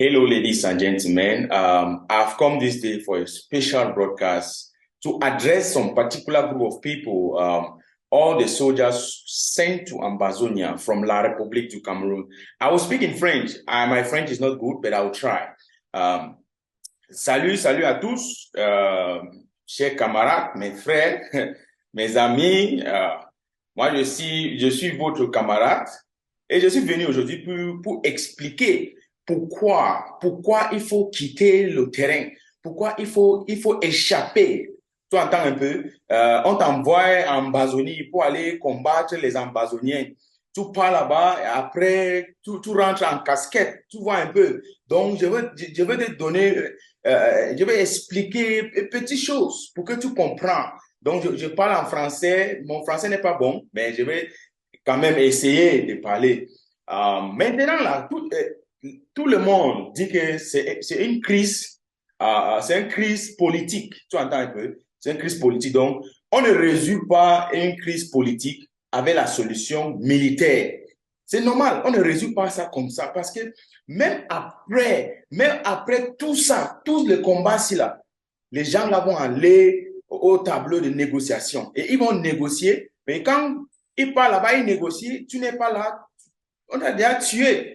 Hello, ladies and gentlemen. I've come this day for a special broadcast to address some particular group of people, all the soldiers sent to Ambazonia from La République du Cameroon. I will speak in French. My French is not good, but I will try. Um, salut à tous, chers camarades, mes frères, mes amis. Moi, je suis votre camarade et je suis venu aujourd'hui pour expliquer pourquoi il faut quitter le terrain, pourquoi il faut échapper. Tu entends un peu? On t'envoie en Amazonie pour aller combattre les Ambazoniens. Tu pars là-bas et après, tu rentres en casquette. Tu vois un peu. Donc, je veux te donner, je vais expliquer petites choses pour que tu comprends. Donc, je parle en français. Mon français n'est pas bon, mais je vais quand même essayer de parler. Maintenant, là, tout le monde dit que c'est une crise, c'est une crise politique. Tu entends un peu? C'est une crise politique. Donc, on ne résout pas une crise politique avec la solution militaire. C'est normal, on ne résout pas ça comme ça parce que même après tout ça, tous les combats-ci là, les gens là vont aller au tableau de négociation et ils vont négocier. Mais quand ils partent là-bas, ils négocient, tu n'es pas là, on a déjà tué.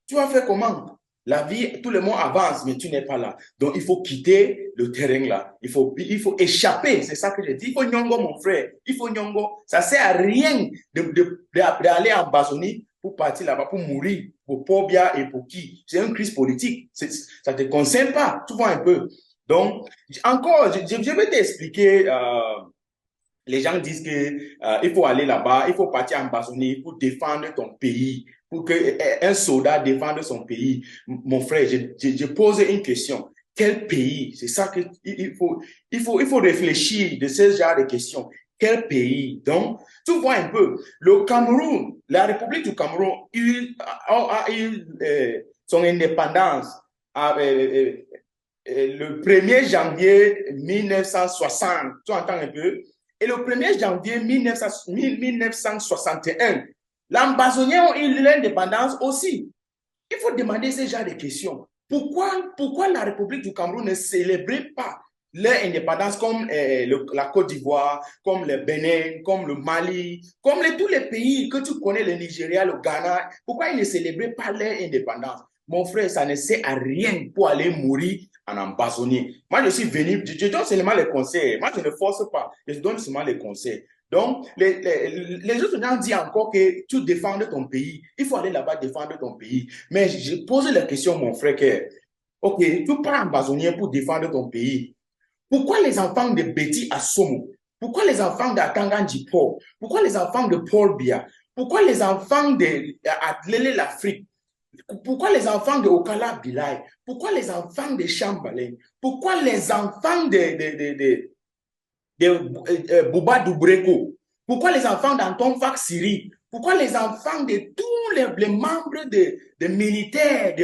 Tu vas faire comment? La vie, tout le monde avance, mais tu n'es pas là. Donc, il faut quitter le terrain là. Il faut échapper. C'est ça que je dis. Il faut nyongo, mon frère. Il faut nyongo. Ça ne sert à rien d'aller en Bazonie pour partir là-bas, pour mourir, pour Pobia et pour qui? C'est une crise politique. Ça ne te concerne pas. Tu vois un peu. Donc, encore, je vais t'expliquer. Les gens disent que il faut aller là-bas, il faut partir en Bazonie pour défendre ton pays, pour qu'un soldat défende son pays. Mon frère, je pose une question. Quel pays? C'est ça que il faut réfléchir de ce genre de questions. Quel pays? Donc, tu vois un peu, le Cameroun, la République du Cameroun a eu son indépendance le 1er janvier 1960. Tu entends un peu? Et le 1er janvier 1961, l'Ambazonien a eu l'indépendance aussi. Il faut demander ce genre de questions. Pourquoi la République du Cameroun ne célébrait pas leur indépendance comme la Côte d'Ivoire, comme le Bénin, comme le Mali, comme tous les pays que tu connais, le Nigeria, le Ghana? Pourquoi ils ne célébraient pas leur indépendance? Mon frère, ça ne sert à rien pour aller mourir en Amazonie. Moi, je suis venu, je donne seulement les conseils. Moi, je ne force pas, je donne seulement les conseils. Donc, les autres gens disent encore que tu défends ton pays. Il faut aller là-bas défendre ton pays. Mais je pose la question, mon frère, que, OK, tu pars en Amazonien pour défendre ton pays. Pourquoi les enfants de Betty Assomo? Pourquoi les enfants d'Atanganji Paul? Pourquoi les enfants de Paul Biya? Pourquoi les enfants d'Adlele l'Afrique? Pourquoi les enfants de Okala Bilay? Pourquoi les enfants de Chambalin? Pourquoi les enfants de Bouba Doubreko? Pourquoi les enfants d'Anton Fak Siri? Pourquoi les enfants de tous les membres de militaires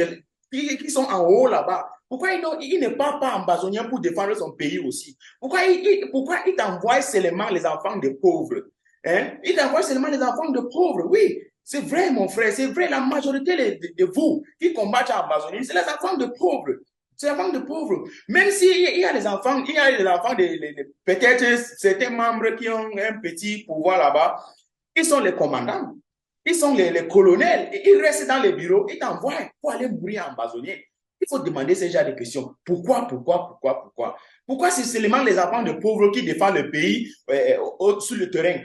qui sont en haut là-bas? Pourquoi il ne part pas en Bazonien pour défendre son pays aussi? Pourquoi il t'envoie seulement les enfants de pauvres? Hein? Il t'envoie seulement les enfants de pauvres, oui. C'est vrai, mon frère, c'est vrai. La majorité de vous qui combattent en Amazonie, c'est les enfants de pauvres. C'est les enfants de pauvres. Même s'il y a des enfants, peut-être certains membres qui ont un petit pouvoir là-bas, ils sont les commandants, ils sont les colonels, et ils restent dans les bureaux, ils t'envoient pour aller mourir en Amazonie. Il faut demander ce genre de questions. Pourquoi c'est seulement les enfants de pauvres qui défendent le pays sur le terrain?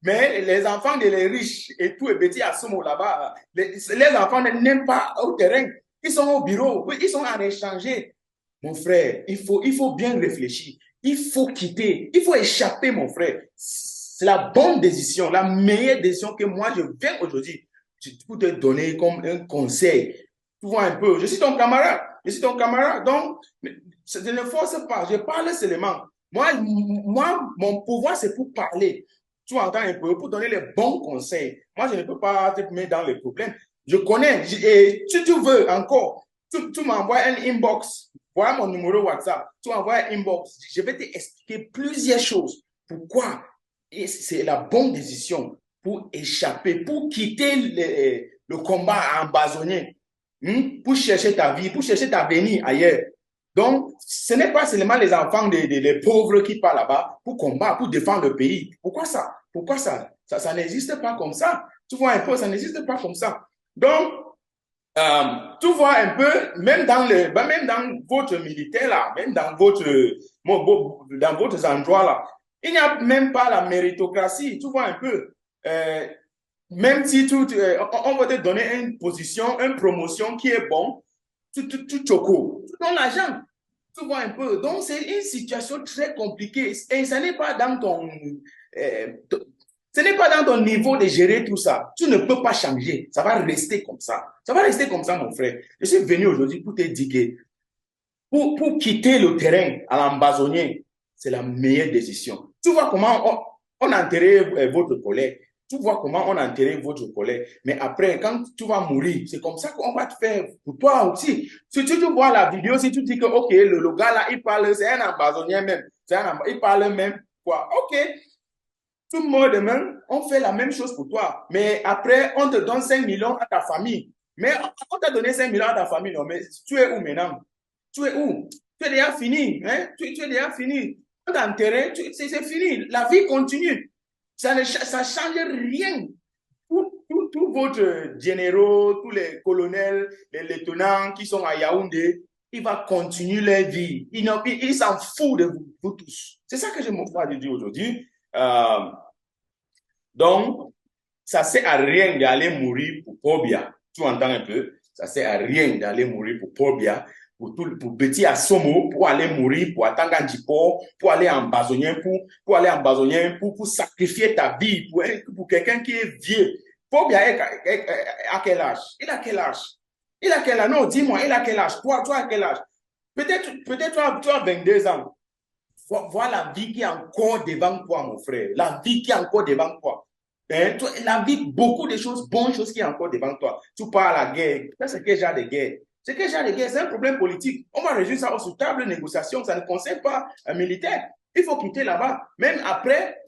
Mais les enfants des riches et tout est petit à ce moment là-bas, les enfants n'aiment pas au terrain. Ils sont au bureau, ils sont en échanger. Mon frère, il faut bien réfléchir. Il faut quitter, il faut échapper, mon frère. C'est la bonne décision, la meilleure décision que moi je viens aujourd'hui pour te donner comme un conseil. Tu vois un peu, je suis ton camarade, donc je ne force pas, je parle seulement. Mon pouvoir, c'est pour parler. Tu entends un peu, pour donner les bons conseils. Moi, je ne peux pas te mettre dans les problèmes. Je connais, et si tu veux encore, tu m'envoies un inbox, voilà mon numéro WhatsApp, tu m'envoies un inbox, je vais t'expliquer plusieurs choses. Pourquoi c'est la bonne décision pour échapper, pour quitter le combat en Amazonien. pour chercher ta vie, pour chercher ta avenir ailleurs. Donc, ce n'est pas seulement les enfants des pauvres qui partent là-bas pour combattre, pour défendre le pays. Pourquoi ça? Pourquoi ça? Ça n'existe pas comme ça. Tu vois un peu, ça n'existe pas comme ça. Donc, tu vois un peu, même dans votre militaire là, même dans votre endroit là, il n'y a même pas la méritocratie. Tu vois un peu. Même si on va te donner une position, une promotion qui est bon, tu choco, tu donnes l'argent. Tu vois un peu. Donc, c'est une situation très compliquée. Et ce n'est pas dans ce n'est pas dans ton niveau de gérer tout ça. Tu ne peux pas changer. Ça va rester comme ça. Ça va rester comme ça, mon frère. Je suis venu aujourd'hui pour te dire que pour quitter le terrain à l'ambazonien, c'est la meilleure décision. Tu vois comment on a enterré votre collègue. Tu vois comment on a enterré votre collègue. Mais après, quand tu vas mourir, c'est comme ça qu'on va te faire pour toi aussi. Si tu vois la vidéo, si tu dis que, OK, le gars là, il parle, c'est un ambazonien même. Il parle même quoi. OK, tout le monde demain, on fait la même chose pour toi. Mais après, on te donne 5 millions à ta famille. Mais on t'a donné 5 millions à ta famille, non, mais tu es où maintenant? Tu es où? Tu es déjà fini. Hein? Tu es déjà fini. On t'a enterré, c'est fini. La vie continue. Ça ne change rien. Tous vos généraux, tous les colonels, les lieutenants qui sont à Yaoundé, ils vont continuer leur vie. Ils s'en foutent de vous tous. C'est ça que je me vois de dire aujourd'hui. Donc, ça ne sert à rien d'aller mourir pour Pobia. Tu entends un peu? Ça ne sert à rien d'aller mourir pour Pobia, pour Petit Assomo, pour aller mourir pour Atanganjipo, pour aller en Bazonien, pour aller en Bazonien, pour sacrifier ta vie pour quelqu'un qui est vieux. Pobia à quel âge? Il a quel âge? Il a quel âge? Non, dis-moi, il a quel âge? Toi à quel âge? Peut-être tu as 22 ans. Vois la vie qui est encore devant toi, mon frère. La vie qui est encore devant toi. Hein? La vie, beaucoup de choses, bonnes choses qui est encore devant toi. Tu parles à la guerre. C'est quel genre de guerre? C'est quel genre de guerre? C'est un problème politique. On va résoudre ça sur table de négociation. Ça ne concerne pas un militaire. Il faut quitter là-bas. Même après,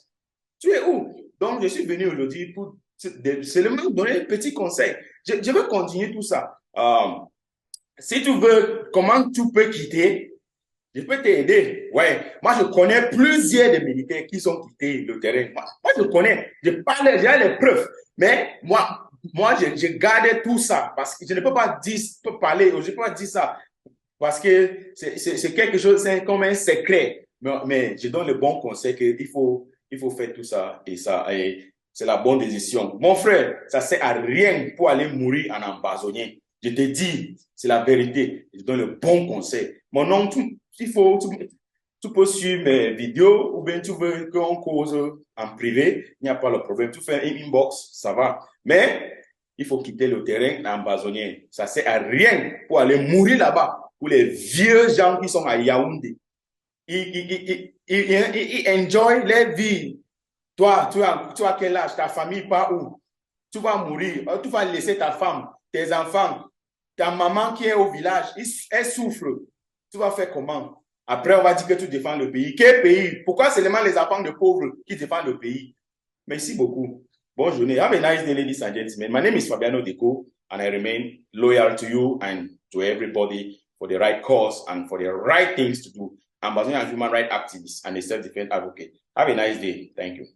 tu es où? Donc, je suis venu aujourd'hui pour seulement donner un petit conseil. Je veux continuer tout ça. Si tu veux, comment tu peux quitter? Je peux t'aider. Ouais. Moi, je connais plusieurs des militaires qui sont quittés le terrain. Moi je connais. J'ai les preuves. Mais moi je garde tout ça parce que je ne peux pas parler, je ne peux pas dire ça parce que c'est quelque chose, c'est comme un secret. Mais je donne le bon conseil qu'il faut faire tout ça et ça. Et c'est la bonne décision. Mon frère, ça ne sert à rien pour aller mourir en ambazonien. Je te dis, c'est la vérité. Je donne le bon conseil. Mon nom, tu peux suivre mes vidéos ou bien tu veux qu'on cause en privé, il n'y a pas de problème. Tu fais un inbox, ça va. Mais il faut quitter le terrain ambazonien. Ça ne sert à rien pour aller mourir là-bas. Pour les vieux gens qui sont à Yaoundé. Ils enjoy leur vie. Toi, tu as quel âge? Ta famille part où? Tu vas mourir. Tu vas laisser ta femme, tes enfants, ta maman qui est au village, elle souffre. Tu vas faire comment? Après, on va dire que tu défends le pays. Quel pays? Pourquoi seulement les enfants de pauvres qui défendent le pays? Merci beaucoup. Bonne journée. Have a nice day, ladies and gentlemen. My name is Fabiano Deco, and I remain loyal to you and to everybody for the right cause and for the right things to do. I'm a human rights activist and a self-defense advocate. Have a nice day. Thank you.